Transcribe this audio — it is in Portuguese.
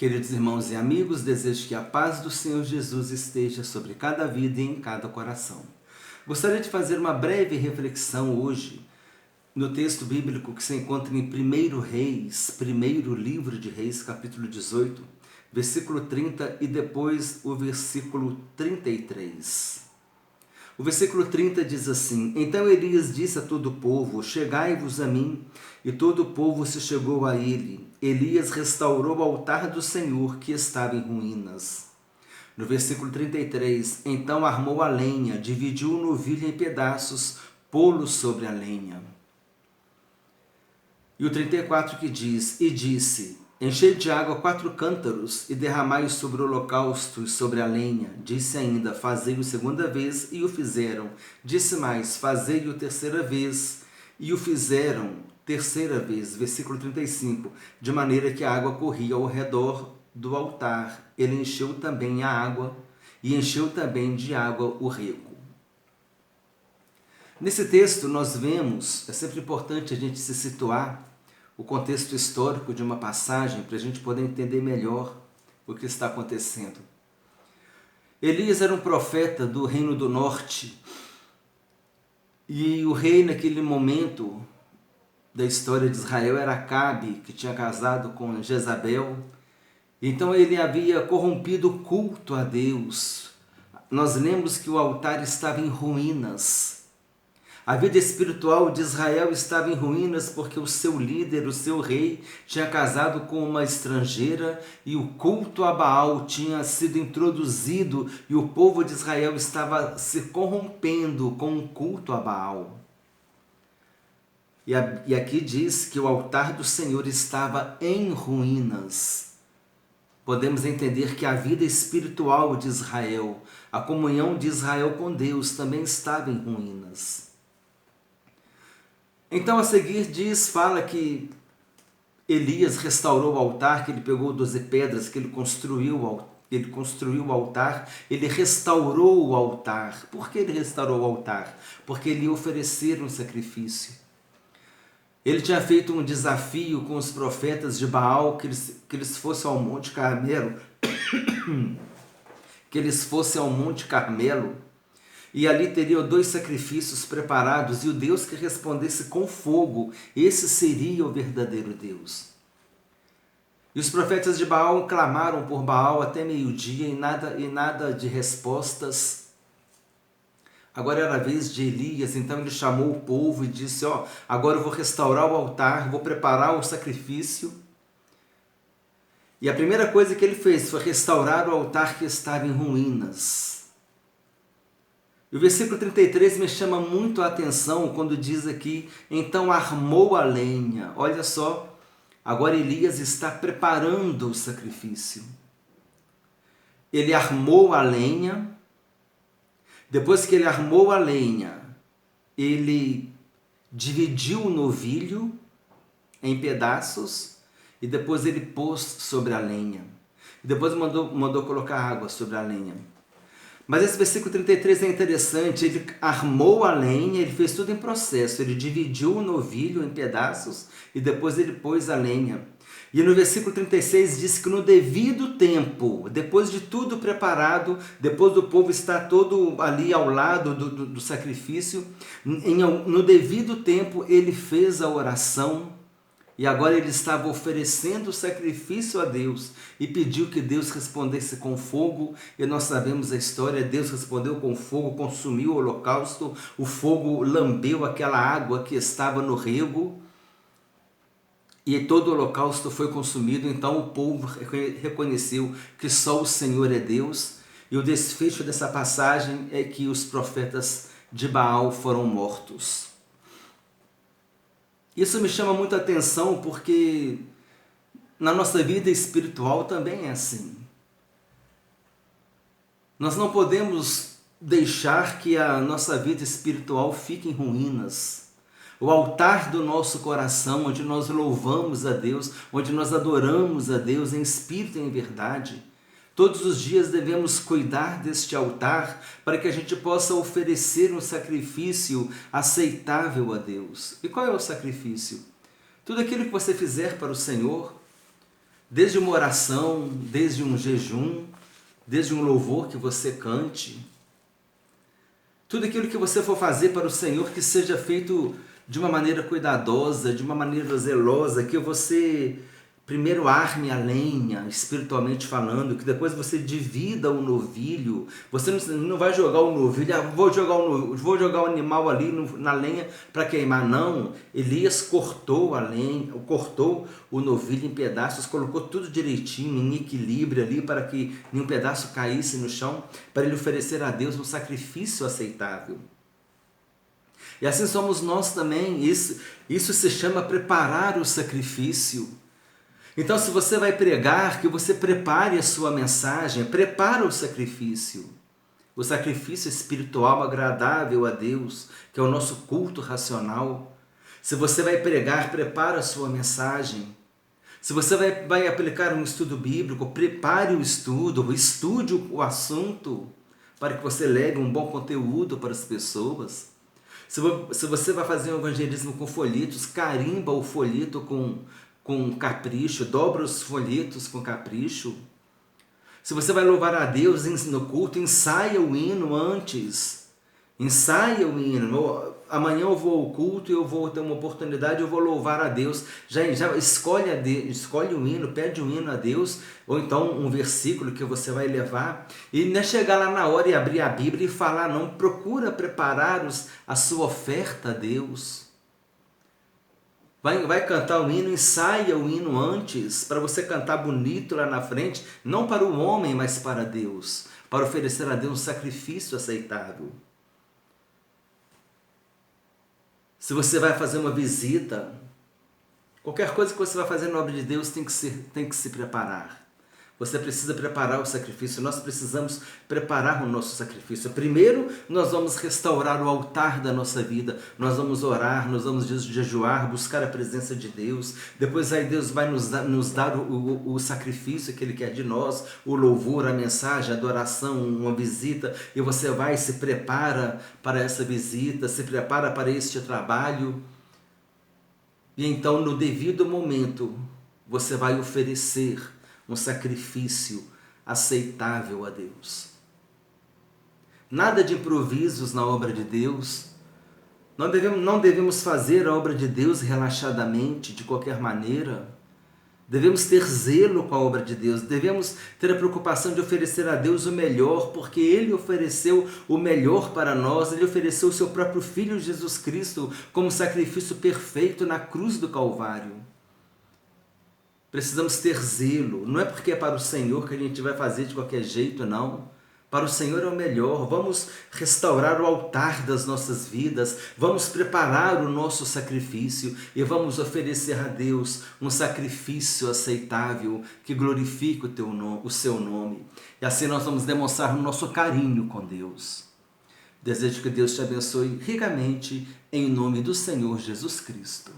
Queridos irmãos e amigos, desejo que a paz do Senhor Jesus esteja sobre cada vida e em cada coração. Gostaria de fazer uma breve reflexão hoje no texto bíblico que se encontra em 1 Reis, primeiro livro de Reis, capítulo 18, versículo 30 e depois o versículo 33. O versículo 30 diz assim: Então Elias disse a todo o povo: Chegai-vos a mim. E todo o povo se chegou a ele. Elias restaurou o altar do Senhor que estava em ruínas. No versículo 33, então armou a lenha, dividiu o novilho em pedaços, pô-lo sobre a lenha. E o 34 que diz: E disse: Enchei de água 4 cântaros e derramai sobre o holocausto e sobre a lenha. Disse ainda: Fazei-o segunda vez, e o fizeram. Disse mais: Fazei-o terceira vez, e o fizeram terceira vez. Versículo 35. De maneira que a água corria ao redor do altar. Ele encheu também a água, e encheu também de água o rego. Nesse texto nós vemos, é sempre importante a gente se situar, o contexto histórico de uma passagem para a gente poder entender melhor o que está acontecendo. Elias era um profeta do reino do norte e o rei naquele momento da história de Israel era Acabe, que tinha casado com Jezabel. Então ele havia corrompido o culto a Deus. Nós lemos que o altar estava em ruínas. A vida espiritual de Israel estava em ruínas porque o seu líder, o seu rei, tinha casado com uma estrangeira e o culto a Baal tinha sido introduzido e o povo de Israel estava se corrompendo com o culto a Baal. E aqui diz que o altar do Senhor estava em ruínas. Podemos entender que a vida espiritual de Israel, a comunhão de Israel com Deus também estava em ruínas. Então a seguir fala que Elias restaurou o altar, que ele pegou 12 pedras, que ele construiu o altar, ele restaurou o altar. Por que ele restaurou o altar? Porque ele ia oferecer um sacrifício. Ele tinha feito um desafio com os profetas de Baal, que eles fossem ao Monte Carmelo, e ali teriam 2 sacrifícios preparados, e o Deus que respondesse com fogo, esse seria o verdadeiro Deus. E os profetas de Baal clamaram por Baal até meio-dia e nada de respostas. Agora era a vez de Elias, então ele chamou o povo e disse: agora eu vou restaurar o altar, vou preparar o sacrifício. E a primeira coisa que ele fez foi restaurar o altar que estava em ruínas. E o versículo 33 me chama muito a atenção quando diz aqui: então armou a lenha. Olha só, agora Elias está preparando o sacrifício. Ele armou a lenha. Depois que ele armou a lenha, ele dividiu o novilho em pedaços e depois ele pôs sobre a lenha. E depois mandou colocar água sobre a lenha. Mas esse versículo 33 é interessante. Ele armou a lenha, ele fez tudo em processo. Ele dividiu o novilho em pedaços e depois ele pôs a lenha. E no versículo 36 diz que no devido tempo, depois de tudo preparado, depois do povo estar todo ali ao lado do sacrifício, no devido tempo ele fez a oração e agora ele estava oferecendo o sacrifício a Deus e pediu que Deus respondesse com fogo. E nós sabemos a história: Deus respondeu com fogo, consumiu o holocausto, o fogo lambeu aquela água que estava no rego. E todo o holocausto foi consumido. Então o povo reconheceu que só o Senhor é Deus. E o desfecho dessa passagem é que os profetas de Baal foram mortos. Isso me chama muita atenção porque na nossa vida espiritual também é assim. Nós não podemos deixar que a nossa vida espiritual fique em ruínas. O altar do nosso coração, onde nós louvamos a Deus, onde nós adoramos a Deus em espírito e em verdade. Todos os dias devemos cuidar deste altar para que a gente possa oferecer um sacrifício aceitável a Deus. E qual é o sacrifício? Tudo aquilo que você fizer para o Senhor, desde uma oração, desde um jejum, desde um louvor que você cante. Tudo aquilo que você for fazer para o Senhor, que seja feito de uma maneira cuidadosa, de uma maneira zelosa, que você primeiro arme a lenha, espiritualmente falando, que depois você divida o novilho. Você não vai jogar o novilho, vou jogar o animal ali na lenha para queimar. Não, Elias cortou a lenha, cortou o novilho em pedaços, colocou tudo direitinho, em equilíbrio ali, para que nenhum pedaço caísse no chão, para ele oferecer a Deus um sacrifício aceitável. E assim somos nós também. Isso se chama preparar o sacrifício. Então, se você vai pregar, que você prepare a sua mensagem, prepara o sacrifício espiritual agradável a Deus, que é o nosso culto racional. Se você vai pregar, prepara a sua mensagem. Se você vai aplicar um estudo bíblico, prepare o estudo, estude o assunto, para que você leve um bom conteúdo para as pessoas. Se você vai fazer um evangelismo com folhetos, carimba o folheto com capricho, dobra os folhetos com capricho. Se você vai louvar a Deus no culto, ensaia o hino antes. Ensaia o hino. Amanhã eu vou ao culto e eu vou ter uma oportunidade, eu vou louvar a Deus. Já escolhe o hino, pede um hino a Deus, ou então um versículo que você vai levar. E não é chegar lá na hora e abrir a Bíblia e falar, não. Procura preparar a sua oferta a Deus. Vai cantar o hino, ensaia o hino antes, para você cantar bonito lá na frente, não para o homem, mas para Deus, para oferecer a Deus um sacrifício aceitável. Se você vai fazer uma visita, qualquer coisa que você vai fazer na obra de Deus tem que se preparar. Você precisa preparar o sacrifício, nós precisamos preparar o nosso sacrifício. Primeiro, nós vamos restaurar o altar da nossa vida, nós vamos orar, nós vamos jejuar, buscar a presença de Deus. Depois aí Deus vai nos dar o sacrifício que Ele quer de nós, o louvor, a mensagem, a adoração, uma visita, e você vai e se prepara para essa visita, se prepara para este trabalho. E então, no devido momento, você vai oferecer um sacrifício aceitável a Deus. Nada de improvisos na obra de Deus. Não devemos fazer a obra de Deus relaxadamente, de qualquer maneira. Devemos ter zelo com a obra de Deus. Devemos ter a preocupação de oferecer a Deus o melhor, porque Ele ofereceu o melhor para nós. Ele ofereceu o seu próprio Filho Jesus Cristo como sacrifício perfeito na cruz do Calvário. Precisamos ter zelo. Não é porque é para o Senhor que a gente vai fazer de qualquer jeito, não. Para o Senhor é o melhor. Vamos restaurar o altar das nossas vidas. Vamos preparar o nosso sacrifício e vamos oferecer a Deus um sacrifício aceitável que glorifique o seu nome. E assim nós vamos demonstrar o nosso carinho com Deus. Desejo que Deus te abençoe ricamente em nome do Senhor Jesus Cristo.